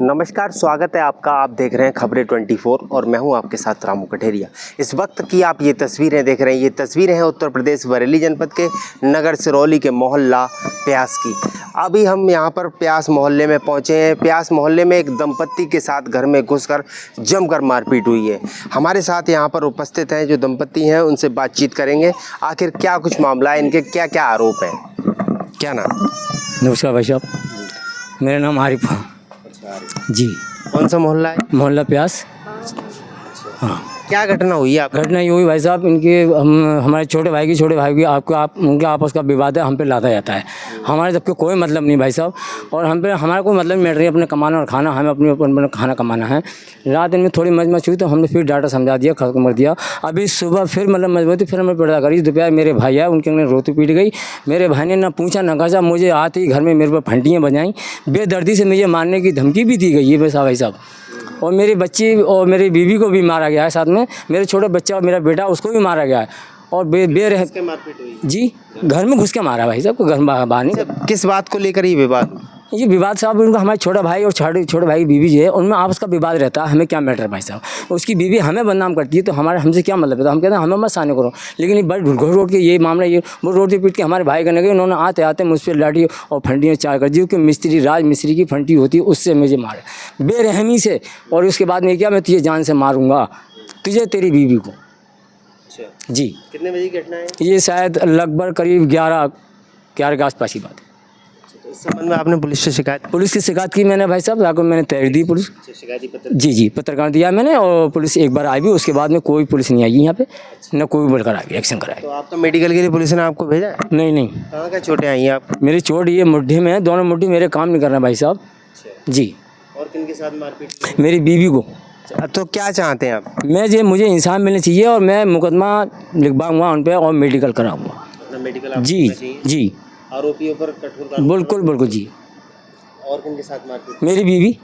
नमस्कार, स्वागत है आपका। आप देख रहे हैं खबरें 24 और मैं हूं आपके साथ रामू कठेरिया। इस वक्त की आप ये तस्वीरें देख रहे हैं, ये तस्वीरें हैं उत्तर प्रदेश बरेली जनपद के नगर सिरौली के मोहल्ला प्यास की। अभी हम यहां पर प्यास मोहल्ले में पहुंचे हैं। प्यास मोहल्ले में एक दंपत्ति के साथ घर में घुसकर जमकर मारपीट हुई है। हमारे साथ यहां पर उपस्थित हैं जो दंपत्ति हैं, उनसे बातचीत करेंगे। आखिर क्या कुछ मामला है, इनके क्या क्या आरोप हैं, क्या नाम? नमस्कार भाई साहब, मेरा नाम आरिफ है जी। कौन सा मोहल्ला है? मोहल्ला प्यास। हाँ, क्या घटना हुई है आप? घटना ये हुई भाई साहब, हमारे छोटे भाई की उनके आपस का विवाद है, हम पे लाता जाता है। हमारे सबके कोई मतलब नहीं भाई साहब, और हम पे हमारा कोई मतलब नहीं, अपने कमाना और खाना, हमें अपने खाना कमाना है। रात इनमें थोड़ी मच हुई तो हमने फिर डाटा समझा दिया, खत्म कर दिया। अभी सुबह फिर मतलब मजबूती, फिर हमें पैदा करी। दोपहर मेरे भाई आए, उनके अंदर रोती पीट गई। मेरे भाई ने ना पूछा ना कहा, मुझे आते ही घर में मेरे पर फंटियाँ बजाई, बेदर्दी से मुझे मारने की धमकी भी दी गई है भाई साहब। और मेरी बच्ची और मेरी बीवी को भी मारा गया है, साथ में मेरे छोटे बच्चा और मेरा बेटा, उसको भी मारा गया है। और मारपीट हुई जी, घर में घुस के मारा भाई साहब को, घर में बाहर नहीं। किस बात को लेकर ये विवाद? ये विवाद साहब, उनका हमारे छोटा भाई और छोटे भाई की बीवी जो है, उनमें आपस का विवाद रहता है। हमें क्या मैटर भाई साहब, उसकी बीवी हमें बदनाम करती है तो हमसे क्या मतलब है? तो हम कहते हैं हमें मत साने करो। लेकिन ये बड़ी घोड़ रोड के ये मामला, ये वो रोड पीट के हमारे भाई करने गए। उन्होंने आते आते मुझ पर लाठी और फंटियाँ चार कर दी, कि राज मिस्त्री की फंटी होती है, उससे मुझे मारे बेरहमी से। और उसके बाद में क्या, मैं तुझे जान से मारूंगा, तुझे तेरी बीवी को। जी। कितने बजे की घटना है ये? शायद लगभग करीब 11 के आसपास की बात है। इस संबंध में आपने पुलिस से शिकायत? पुलिस की शिकायत की मैंने भाई साहब, जाकर मैंने तहरीर दी पुलिस। शिकायती पत्र? जी, पत्रकार दिया मैंने, और पुलिस एक बार आई भी, उसके बाद में कोई पुलिस नहीं आई यहाँ पे, न कोई बोलकर आ गया, एक्शन कराया। तो आपका मेडिकल के लिए पुलिस ने आपको भेजा है? नहीं। कहाँ का चोटें आई हैं आप? मेरी चोट ये मुट्ठी में है, दोनों मुट्ठी मेरे काम नहीं कर रहे भाई साहब जी। और किन के साथ मारपीट? मेरी बीवी को। तो क्या चाहते हैं आप? मुझे इंसाफ मिलना चाहिए, और मैं मुकदमा लिखवाऊँगा उन पर और मेडिकल कराऊँगा। मेडिकल जी। आरोपियों पर कठोर? बिल्कुल जी। और किन के साथ मारपीट? मेरी बीवी।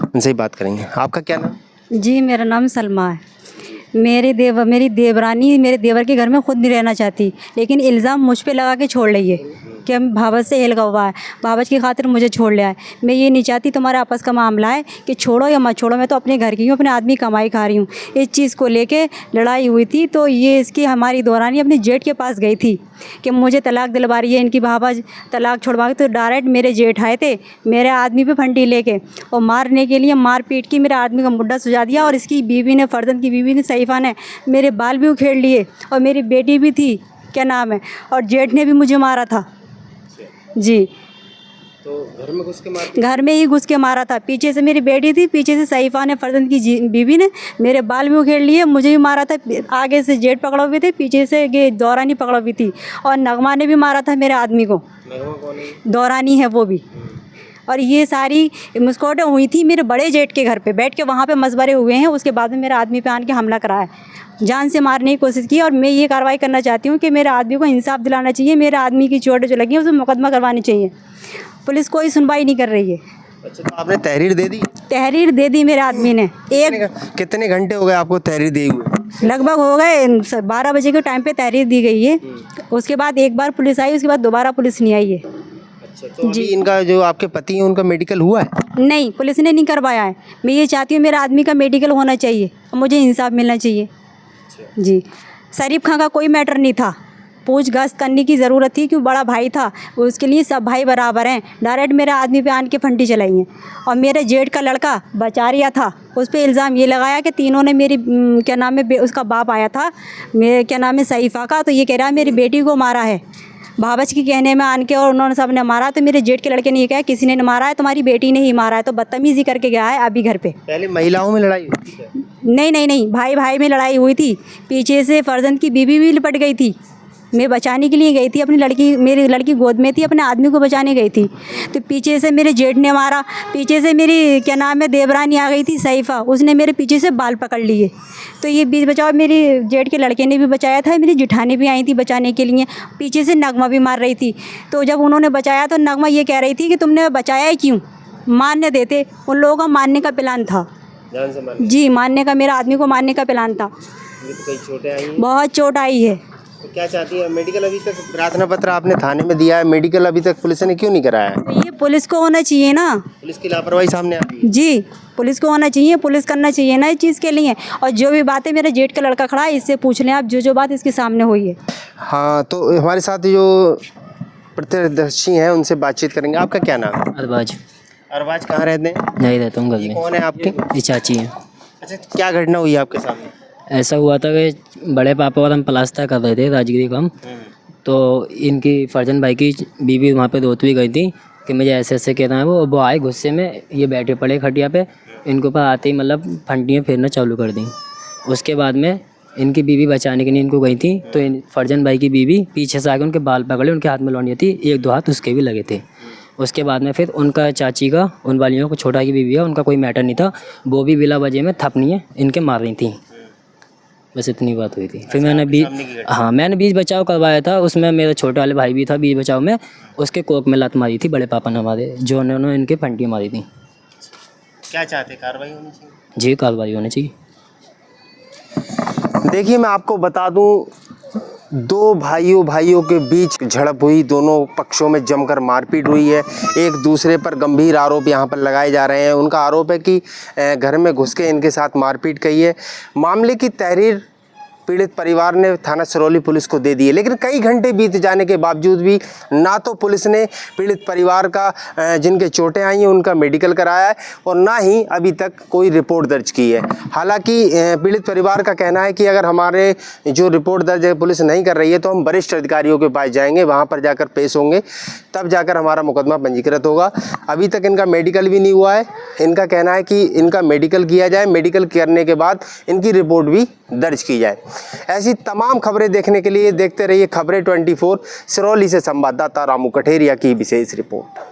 उनसे ही बात करेंगे। आपका क्या नाम? जी, मेरा नाम सलमा है। मेरी देवरानी मेरे देवर के घर में खुद नहीं रहना चाहती, लेकिन इल्ज़ाम मुझ पे लगा के छोड़ रही है कि हम भावच से हेल गवा है, भावच की खातिर मुझे छोड़ लिया है। मैं ये नहीं चाहती, तुम्हारा आपस का मामला है कि छोड़ो या मत छोड़ो, मैं तो अपने घर की हूँ, अपने आदमी कमाई खा रही हूँ। इस चीज़ को लेके लड़ाई हुई थी, तो ये इसकी हमारी देवरानी अपने जेठ के पास गई थी कि मुझे तलाक दिलवा रही है इनकी भावच, तलाक छुड़वा के। तो डायरेक्ट मेरे जेठ आए थे मेरे आदमी पे फंटी लेके, और मारने के लिए मार पीट की मेरे आदमी का मुड्ढा सुझा दिया। और इसकी बीवी ने, फर्जंद की बीवी ने, सईफा ने मेरे बाल भी उखेड़ लिए, और मेरी बेटी भी थी, क्या नाम है, और जेठ ने भी मुझे मारा था जी। तो घर में घुस के मार? घर में ही घुस के मारा था। पीछे से मेरी बेटी थी, पीछे से सईफा ने, फर्जंद की बीवी ने मेरे बाल भी उखेड़ लिए, मुझे भी मारा था। आगे से जेठ पकड़ा हुए थे, पीछे से ये दौरानी पकड़ा हुई थी, और नगमा ने भी मारा था मेरे आदमी को। नगमा कौन है? दौरानी है वो भी। और ये सारी मुस्कोटें हुई थी मेरे बड़े जेठ के घर पे बैठ के, वहाँ पे मशवरे हुए हैं। उसके बाद में मेरे आदमी पे आन के हमला कराया, जान से मारने की कोशिश की। और मैं ये कार्रवाई करना चाहती हूँ कि मेरे आदमी को इंसाफ दिलाना चाहिए। मेरे आदमी की चोटें जो लगी हैं, उसमें मुकदमा करवानी चाहिए। पुलिस कोई सुनवाई नहीं कर रही है। अच्छा, तो आपने तहरीर दे दी? तहरीर दे दी मेरे आदमी ने। कितने घंटे हो गए आपको तहरीर दिए हुए? लगभग हो गए 12 बजे के टाइम पे तहरीर दी गई है। उसके बाद एक बार पुलिस आई, उसके बाद दोबारा पुलिस नहीं आई है। अच्छा, तो अभी इनका जो आपके पति हैं उनका मेडिकल हुआ है? नहीं, पुलिस ने नहीं करवाया है। मैं ये चाहती हूँ मेरे आदमी का मेडिकल होना चाहिए और मुझे इंसाफ मिलना चाहिए जी। शरीफ खां का कोई मैटर नहीं था, पूछताछ करने की ज़रूरत थी, क्यों बड़ा भाई था, उसके लिए सब भाई बराबर हैं। डायरेक्ट मेरे आदमी पे आन के फंटी चलाई हैं। और मेरे जेठ का लड़का बचारिया था, उस पर इल्ज़ाम ये लगाया कि तीनों ने मेरी क्या नाम है, उसका बाप आया था मेरे क्या नाम है सईफा का, तो ये कह रहा है मेरी बेटी को मारा है भावच के कहने में आन के, और उन्होंने सब ने मारा। तो मेरे जेठ के लड़के ने ये कहा किसी ने मारा है, तुम्हारी बेटी ने ही मारा है। तो बदतमीज़ी करके गया है अभी घर पे। पहले महिलाओं में लड़ाई हुई थी? नहीं, भाई में लड़ाई हुई थी। पीछे से फर्जंद की बीवी भी लिपट गई थी। मैं बचाने के लिए गई थी, अपनी लड़की, मेरी लड़की गोद में थी, अपने आदमी को बचाने गई थी। तो पीछे से मेरे जेठ ने मारा, पीछे से मेरी क्या नाम है देवरानी आ गई थी सईफा, उसने मेरे पीछे से बाल पकड़ लिए। तो ये बीच बचाव मेरी जेठ के लड़के ने भी बचाया था, मेरी जिठानी भी आई थी बचाने के लिए। पीछे से नगमा भी मार रही थी। तो जब उन्होंने बचाया तो नगमा ये कह रही थी कि तुमने बचाया ही क्यों, मारने देते। उन लोगों का मारने का प्लान था जी, मारने का, मेरा आदमी को मारने का प्लान था। कई चोटें आई? बहुत चोट आई है। तो क्या चाहती है मेडिकल? अभी तक प्रार्थना पत्र आपने थाने में दिया है, मेडिकल अभी तक पुलिस ने क्यों नहीं कराया है? तो ये पुलिस को होना चाहिए ना। पुलिस की लापरवाही सामने आती है। जी, पुलिस को होना चाहिए, पुलिस करना चाहिए ना इस चीज़ के लिए। और जो भी बातें, मेरे जेठ का लड़का खड़ा है, इससे पूछ लें आप जो बात इसके सामने हुई है। हाँ, तो हमारे साथ जो प्रत्यक्षदर्शी हैं उनसे बातचीत करेंगे। आपका क्या नाम है? अरबाज। अरबाज कहाँ रहते हैं? नहीं रहता हूँ घर में। कौन है आपके? ये चाची हैं। अच्छा, क्या घटना हुई आपके सामने? ऐसा हुआ था कि बड़े पापा और हम प्लास्टर कर रहे थे राजगिरी काम, तो इनकी फर्जन भाई की बीवी वहाँ पे धोती गई थी कि मुझे ऐसे ऐसे कहना है। वो आए गुस्से में, ये बैठे पड़े खटिया पे, इनके ऊपर आते ही मतलब फंटियाँ फेरना चालू कर दी। उसके बाद में इनकी बीवी बचाने के लिए इनको गई थी, तो फर्जन भाई की बीवी पीछे से आके उनके बाल पकड़े, उनके हाथ में लौंडिया थी, एक दो हाथ उसके भी लगे थे। उसके बाद में फिर उनका चाची का, उन वालियों को, छोटा की बीवी है, उनका कोई मैटर नहीं था, वो भी बिला वजह में थपनियाँ इनके मार रही थी। बस इतनी बात हुई थी। फिर मैंने बीच बचाव करवाया था, उसमें मेरा छोटे वाले भाई भी था बीच बचाव में, उसके कोक में लात मारी थी बड़े पापा ने हमारे, जो उन्होंने इनके फंटियाँ मारी थी। क्या चाहते, कार्रवाई होनी चाहिए? जी, कार्रवाई होनी चाहिए। देखिए, मैं आपको बता दूं, दो भाइयों के बीच झड़प हुई, दोनों पक्षों में जमकर मारपीट हुई है। एक दूसरे पर गंभीर आरोप यहाँ पर लगाए जा रहे हैं। उनका आरोप है कि घर में घुस के इनके साथ मारपीट की है। मामले की तहरीर पीड़ित परिवार ने थाना सिरौली पुलिस को दे दी है, लेकिन कई घंटे बीत जाने के बावजूद भी ना तो पुलिस ने पीड़ित परिवार का जिनके चोटें आई हैं उनका मेडिकल कराया है और ना ही अभी तक कोई रिपोर्ट दर्ज की है। हालांकि पीड़ित परिवार का कहना है कि अगर हमारे जो रिपोर्ट दर्ज है पुलिस नहीं कर रही है तो हम वरिष्ठ अधिकारियों के पास जाएंगे, वहाँ पर जाकर पेश होंगे, तब जाकर हमारा मुकदमा पंजीकृत होगा। अभी तक इनका मेडिकल भी नहीं हुआ है। इनका कहना है कि इनका मेडिकल किया जाए, मेडिकल करने के बाद इनकी रिपोर्ट भी दर्ज की जाए। ऐसी तमाम खबरें देखने के लिए देखते रहिए खबरें 24। सिरौली से संवाददाता रामू कठेरिया की विशेष रिपोर्ट।